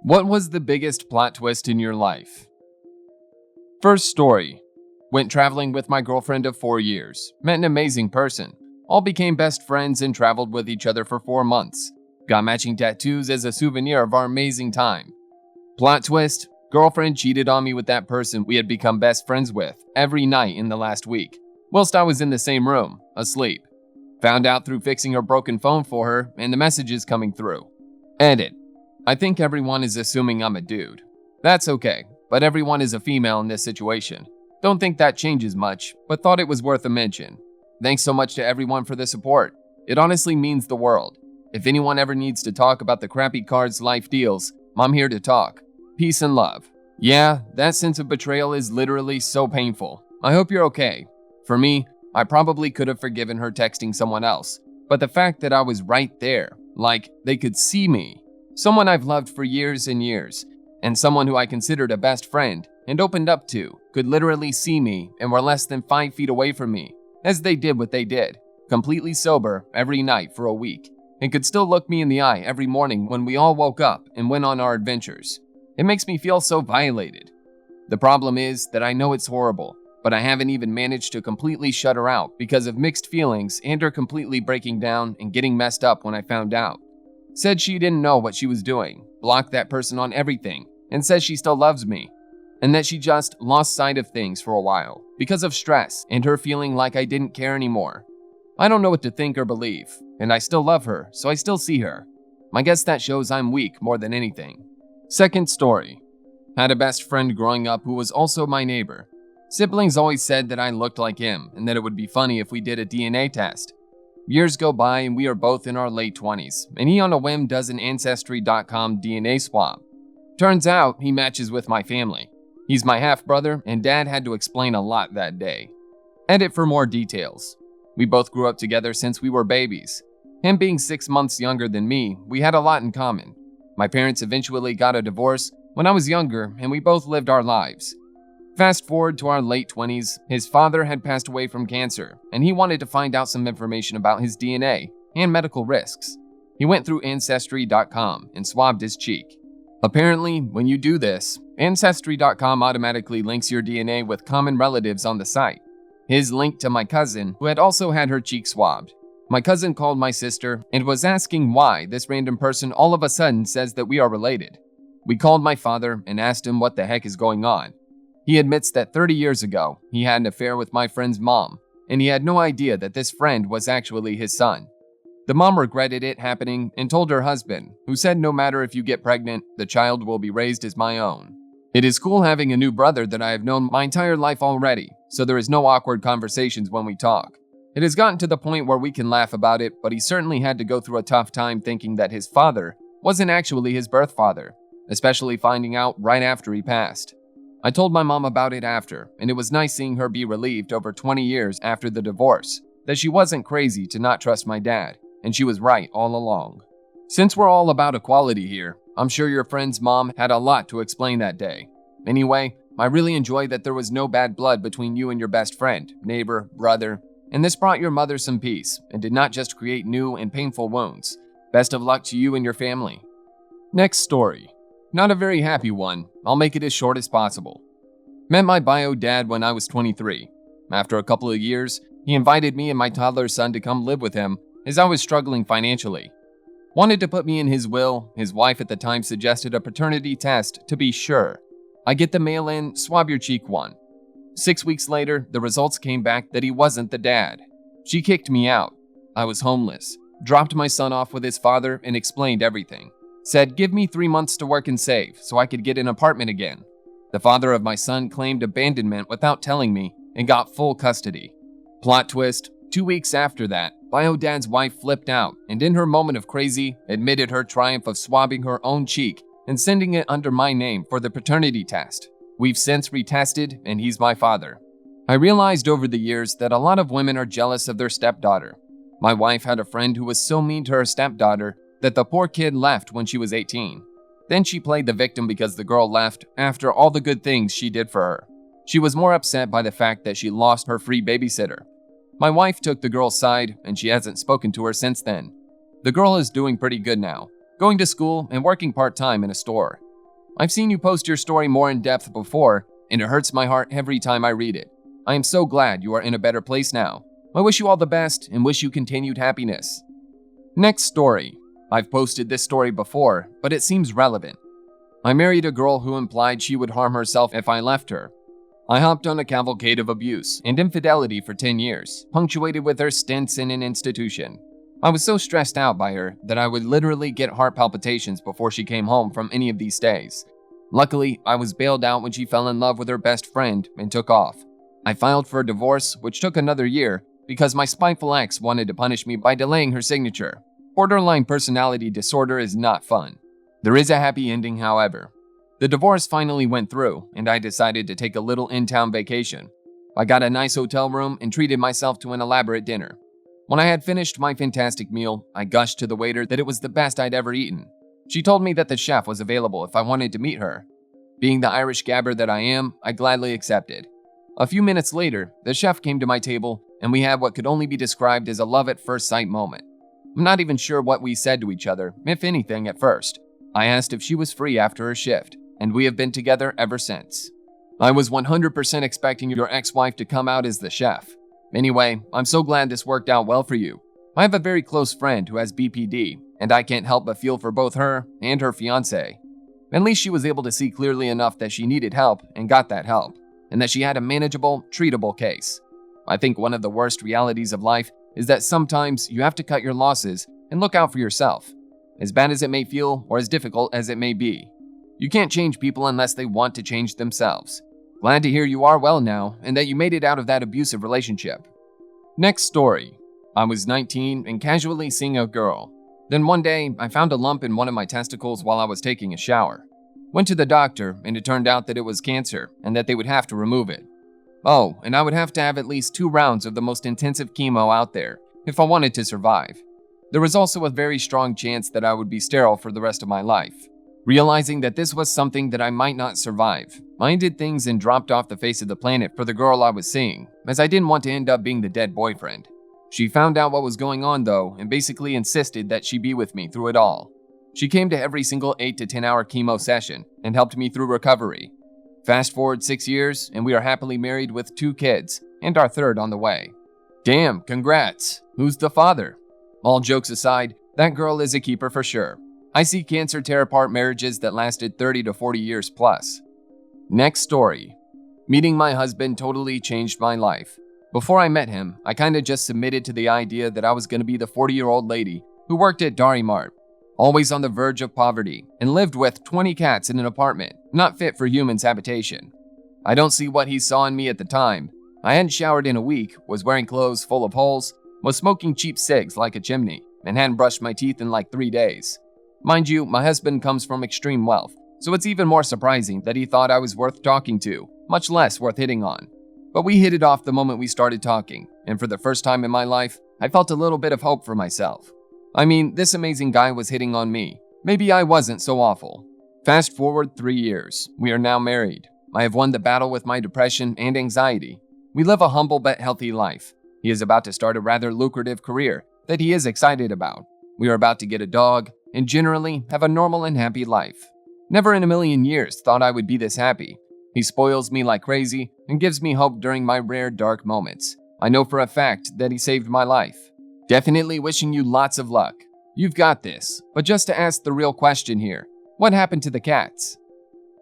What was the biggest plot twist in your life? First story. Went traveling with my girlfriend of 4 years. Met an amazing person. All became best friends and traveled with each other for 4 months. Got matching tattoos as a souvenir of our amazing time. Plot twist. Girlfriend cheated on me with that person we had become best friends with every night in the last week, whilst I was in the same room, asleep. Found out through fixing her broken phone for her and the messages coming through. Edit. I think everyone is assuming I'm a dude. That's okay, but everyone is a female in this situation. Don't think that changes much, but thought it was worth a mention. Thanks so much to everyone for the support. It honestly means the world. If anyone ever needs to talk about the crappy cards life deals, I'm here to talk. Peace and love. Yeah, that sense of betrayal is literally so painful. I hope you're okay. For me, I probably could have forgiven her texting someone else, but the fact that I was right there, like they could see me, someone I've loved for years and years, and someone who I considered a best friend and opened up to, could literally see me and were less than 5 feet away from me, as they did what they did, completely sober every night for a week, and could still look me in the eye every morning when we all woke up and went on our adventures. It makes me feel so violated. The problem is that I know it's horrible, but I haven't even managed to completely shut her out because of mixed feelings and her completely breaking down and getting messed up when I found out. Said she didn't know what she was doing, blocked that person on everything, and says she still loves me, and that she just lost sight of things for a while because of stress and her feeling like I didn't care anymore. I don't know what to think or believe, and I still love her, so I still see her. I guess that shows I'm weak more than anything. Second story. Had a best friend growing up who was also my neighbor. Siblings always said that I looked like him and that it would be funny if we did a DNA test. Years go by and we are both in our late 20s, and he on a whim does an Ancestry.com DNA swab. Turns out he matches with my family. He's my half-brother, and Dad had to explain a lot that day. Edit for more details. We both grew up together since we were babies. Him being 6 months younger than me, we had a lot in common. My parents eventually got a divorce when I was younger, and we both lived our lives. Fast forward to our late 20s, his father had passed away from cancer, and he wanted to find out some information about his DNA and medical risks. He went through Ancestry.com and swabbed his cheek. Apparently, when you do this, Ancestry.com automatically links your DNA with common relatives on the site. His linked to my cousin, who had also had her cheek swabbed. My cousin called my sister and was asking why this random person all of a sudden says that we are related. We called my father and asked him what the heck is going on. He admits that 30 years ago, he had an affair with my friend's mom, and he had no idea that this friend was actually his son. The mom regretted it happening and told her husband, who said no matter if you get pregnant, the child will be raised as my own. It is cool having a new brother that I have known my entire life already, so there is no awkward conversations when we talk. It has gotten to the point where we can laugh about it, but he certainly had to go through a tough time thinking that his father wasn't actually his birth father, especially finding out right after he passed. I told my mom about it after, and it was nice seeing her be relieved over 20 years after the divorce, that she wasn't crazy to not trust my dad, and she was right all along. Since we're all about equality here, I'm sure your friend's mom had a lot to explain that day. Anyway, I really enjoy that there was no bad blood between you and your best friend, neighbor, brother, and this brought your mother some peace and did not just create new and painful wounds. Best of luck to you and your family. Next story. Not a very happy one. I'll make it as short as possible. Met my bio dad when I was 23. After a couple of years, he invited me and my toddler son to come live with him as I was struggling financially. Wanted to put me in his will. His wife at the time suggested a paternity test to be sure. I get the mail-in, swab your cheek one. 6 weeks later, the results came back that he wasn't the dad. She kicked me out. I was homeless. Dropped my son off with his father and explained everything. Said, give me 3 months to work and save so I could get an apartment again. The father of my son claimed abandonment without telling me and got full custody. Plot twist, 2 weeks after that, bio dad's wife flipped out and in her moment of crazy, admitted her triumph of swabbing her own cheek and sending it under my name for the paternity test. We've since retested and he's my father. I realized over the years that a lot of women are jealous of their stepdaughter. My wife had a friend who was so mean to her stepdaughter that the poor kid left when she was 18. Then she played the victim because the girl left after all the good things she did for her. She was more upset by the fact that she lost her free babysitter. My wife took the girl's side and she hasn't spoken to her since then. The girl is doing pretty good now, going to school and working part-time in a store. I've seen you post your story more in depth before, and it hurts my heart every time I read it. I am so glad you are in a better place now. I wish you all the best and wish you continued happiness. Next story. I've posted this story before, but it seems relevant. I married a girl who implied she would harm herself if I left her. I hopped on a cavalcade of abuse and infidelity for 10 years, punctuated with her stints in an institution. I was so stressed out by her that I would literally get heart palpitations before she came home from any of these stays. Luckily, I was bailed out when she fell in love with her best friend and took off. I filed for a divorce, which took another year, because my spiteful ex wanted to punish me by delaying her signature. Borderline personality disorder is not fun. There is a happy ending, however. The divorce finally went through, and I decided to take a little in-town vacation. I got a nice hotel room and treated myself to an elaborate dinner. When I had finished my fantastic meal, I gushed to the waiter that it was the best I'd ever eaten. She told me that the chef was available if I wanted to meet her. Being the Irish gabber that I am, I gladly accepted. A few minutes later, the chef came to my table, and we had what could only be described as a love-at-first-sight moment. I'm not even sure what we said to each other, if anything, at first. I asked if she was free after her shift, and we have been together ever since. I was 100% expecting your ex-wife to come out as the chef. Anyway, I'm so glad this worked out well for you. I have a very close friend who has BPD, and I can't help but feel for both her and her fiancé. At least she was able to see clearly enough that she needed help and got that help, and that she had a manageable, treatable case. I think one of the worst realities of life is that sometimes you have to cut your losses and look out for yourself, as bad as it may feel or as difficult as it may be. You can't change people unless they want to change themselves. Glad to hear you are well now and that you made it out of that abusive relationship. Next story. I was 19 and casually seeing a girl. Then one day, I found a lump in one of my testicles while I was taking a shower. Went to the doctor and it turned out that it was cancer and that they would have to remove it. Oh, and I would have to have at least 2 rounds of the most intensive chemo out there if I wanted to survive. There was also a very strong chance that I would be sterile for the rest of my life. Realizing that this was something that I might not survive, I ended things and dropped off the face of the planet for the girl I was seeing, as I didn't want to end up being the dead boyfriend. She found out what was going on though, and basically insisted that she be with me through it all. She came to every single 8 to 10 hour chemo session and helped me through recovery. Fast forward 6 years, and we are happily married with 2 kids, and our 3rd on the way. Damn, congrats. Who's the father? All jokes aside, that girl is a keeper for sure. I see cancer tear apart marriages that lasted 30 to 40 years plus. Next story. Meeting my husband totally changed my life. Before I met him, I kinda just submitted to the idea that I was gonna be the 40-year-old lady who worked at Dari Mart, always on the verge of poverty, and lived with 20 cats in an apartment, not fit for humans' habitation. I don't see what he saw in me at the time. I hadn't showered in a week, was wearing clothes full of holes, was smoking cheap cigs like a chimney, and hadn't brushed my teeth in like 3 days. Mind you, my husband comes from extreme wealth, so it's even more surprising that he thought I was worth talking to, much less worth hitting on. But we hit it off the moment we started talking, and for the first time in my life, I felt a little bit of hope for myself. I mean, this amazing guy was hitting on me. Maybe I wasn't so awful. Fast forward 3 years. We are now married. I have won the battle with my depression and anxiety. We live a humble but healthy life. He is about to start a rather lucrative career that he is excited about. We are about to get a dog, and generally have a normal and happy life. Never in a million years thought I would be this happy. He spoils me like crazy and gives me hope during my rare dark moments. I know for a fact that he saved my life. Definitely wishing you lots of luck. You've got this. But just to ask the real question here, what happened to the cats?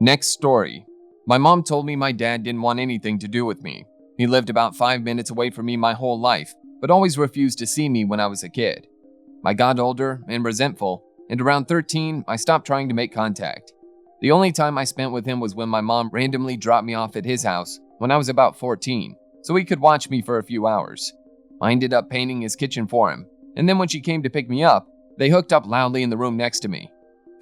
Next story. My mom told me my dad didn't want anything to do with me. He lived about 5 minutes away from me my whole life, but always refused to see me when I was a kid. I got older and resentful, and around 13, I stopped trying to make contact. The only time I spent with him was when my mom randomly dropped me off at his house when I was about 14, so he could watch me for a few hours. I ended up painting his kitchen for him, and then when she came to pick me up, they hooked up loudly in the room next to me.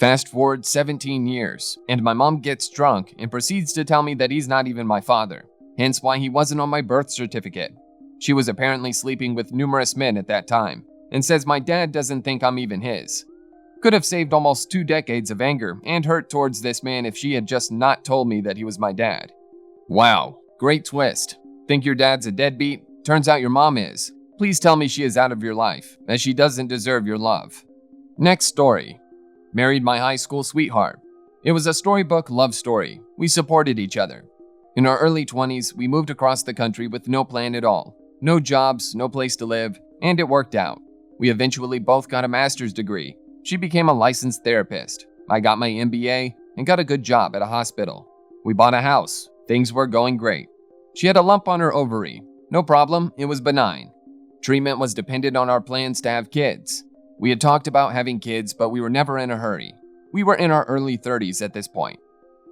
Fast forward 17 years, and my mom gets drunk and proceeds to tell me that he's not even my father, hence why he wasn't on my birth certificate. She was apparently sleeping with numerous men at that time, and says my dad doesn't think I'm even his. Could have saved almost 2 decades of anger and hurt towards this man if she had just not told me that he was my dad. Wow, great twist. Think your dad's a deadbeat? Turns out your mom is. Please tell me she is out of your life, as she doesn't deserve your love. Next story. Married my high school sweetheart. It was a storybook love story. We supported each other. In our early 20s, we moved across the country with no plan at all. No jobs, no place to live, and it worked out. We eventually both got a master's degree. She became a licensed therapist. I got my MBA and got a good job at a hospital. We bought a house. Things were going great. She had a lump on her ovary. No problem, it was benign. Treatment was dependent on our plans to have kids. We had talked about having kids, but we were never in a hurry. We were in our early 30s at this point.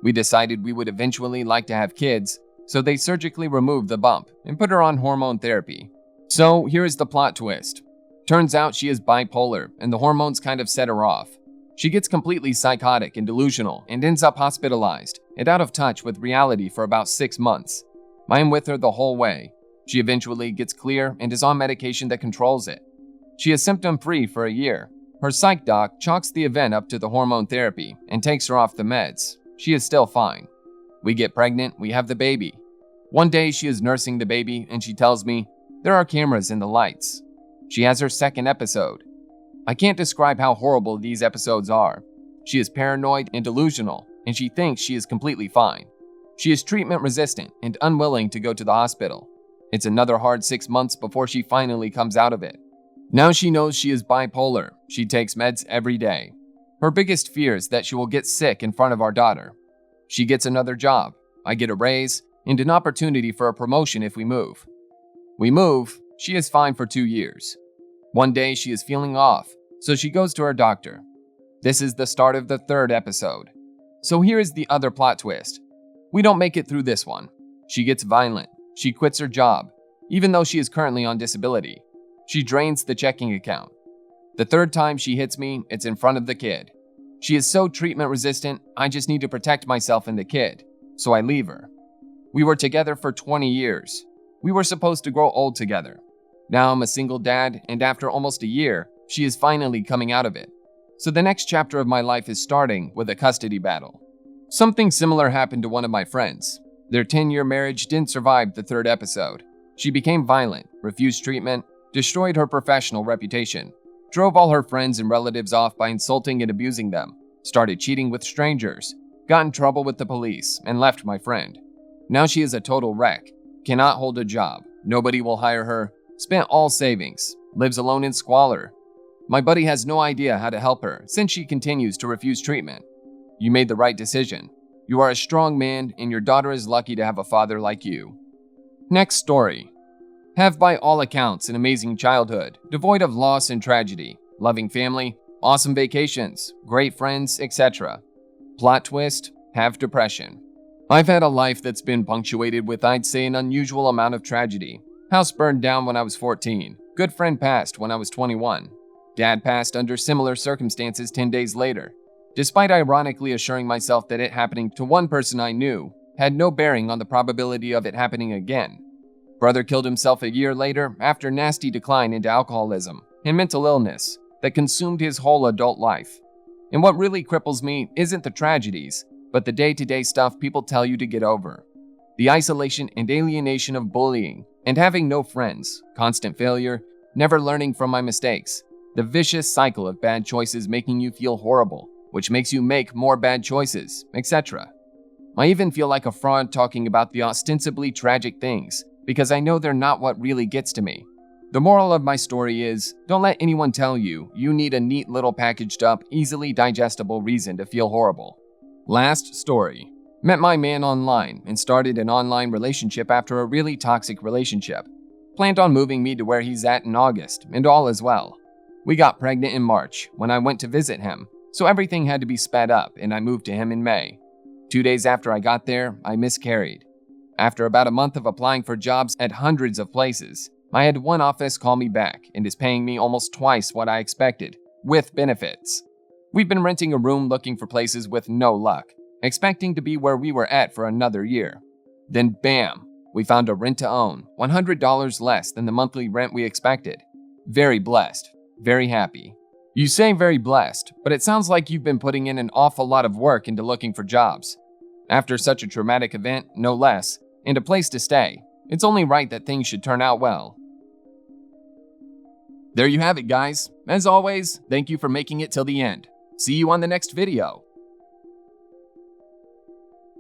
We decided we would eventually like to have kids, so they surgically removed the bump and put her on hormone therapy. So here is the plot twist. Turns out she is bipolar, and the hormones kind of set her off. She gets completely psychotic and delusional and ends up hospitalized and out of touch with reality for about 6 months. I am with her the whole way. She eventually gets clear and is on medication that controls it. She is symptom-free for a year. Her psych doc chalks the event up to the hormone therapy and takes her off the meds. She is still fine. We get pregnant, we have the baby. One day she is nursing the baby and she tells me, "There are cameras in the lights." She has her second episode. I can't describe how horrible these episodes are. She is paranoid and delusional, and she thinks she is completely fine. She is treatment resistant and unwilling to go to the hospital. It's another hard 6 months before she finally comes out of it. Now she knows she is bipolar. She takes meds every day. Her biggest fear is that she will get sick in front of our daughter. She gets another job. I get a raise and an opportunity for a promotion if we move. We move. She is fine for 2 years. One day she is feeling off, so she goes to her doctor. This is the start of the third episode. So here is the other plot twist. We don't make it through this one. She gets violent. She quits her job, even though she is currently on disability. She drains the checking account. The third time she hits me, it's in front of the kid. She is so treatment resistant, I just need to protect myself and the kid, so I leave her. We were together for 20 years. We were supposed to grow old together. Now I'm a single dad, and after almost a year, she is finally coming out of it. So the next chapter of my life is starting with a custody battle. Something similar happened to one of my friends. Their 10-year marriage didn't survive the third episode. She became violent, refused treatment, destroyed her professional reputation, drove all her friends and relatives off by insulting and abusing them, started cheating with strangers, got in trouble with the police, and left my friend. Now she is a total wreck, cannot hold a job, nobody will hire her, spent all savings, lives alone in squalor. My buddy has no idea how to help her since she continues to refuse treatment. You made the right decision. You are a strong man, and your daughter is lucky to have a father like you. Next story. Have by all accounts an amazing childhood, devoid of loss and tragedy, loving family, awesome vacations, great friends, etc. Plot twist, have depression. I've had a life that's been punctuated with, I'd say, an unusual amount of tragedy. House burned down when I was 14. Good friend passed when I was 21. Dad passed under similar circumstances 10 days later. Despite ironically assuring myself that it happening to one person I knew had no bearing on the probability of it happening again. Brother killed himself a year later after nasty decline into alcoholism and mental illness that consumed his whole adult life. And what really cripples me isn't the tragedies, but the day-to-day stuff people tell you to get over. The isolation and alienation of bullying and having no friends, constant failure, never learning from my mistakes, the vicious cycle of bad choices making you feel horrible, which makes you make more bad choices, etc. I even feel like a fraud talking about the ostensibly tragic things because I know they're not what really gets to me. The moral of my story is, don't let anyone tell you you need a neat little packaged up, easily digestible reason to feel horrible. Last story. Met my man online and started an online relationship after a really toxic relationship. Planned on moving me to where he's at in August, and all is well. We got pregnant in March when I went to visit him, so everything had to be sped up and I moved to him in May. 2 days after I got there, I miscarried. After about a month of applying for jobs at hundreds of places, I had one office call me back and is paying me almost twice what I expected, with benefits. We've been renting a room looking for places with no luck, expecting to be where we were at for another year. Then bam, we found a rent-to-own, $100 less than the monthly rent we expected. Very blessed, very happy. You say very blessed, but it sounds like you've been putting in an awful lot of work into looking for jobs. After such a traumatic event, no less, and a place to stay, it's only right that things should turn out well. There you have it, guys. As always, thank you for making it till the end. See you on the next video.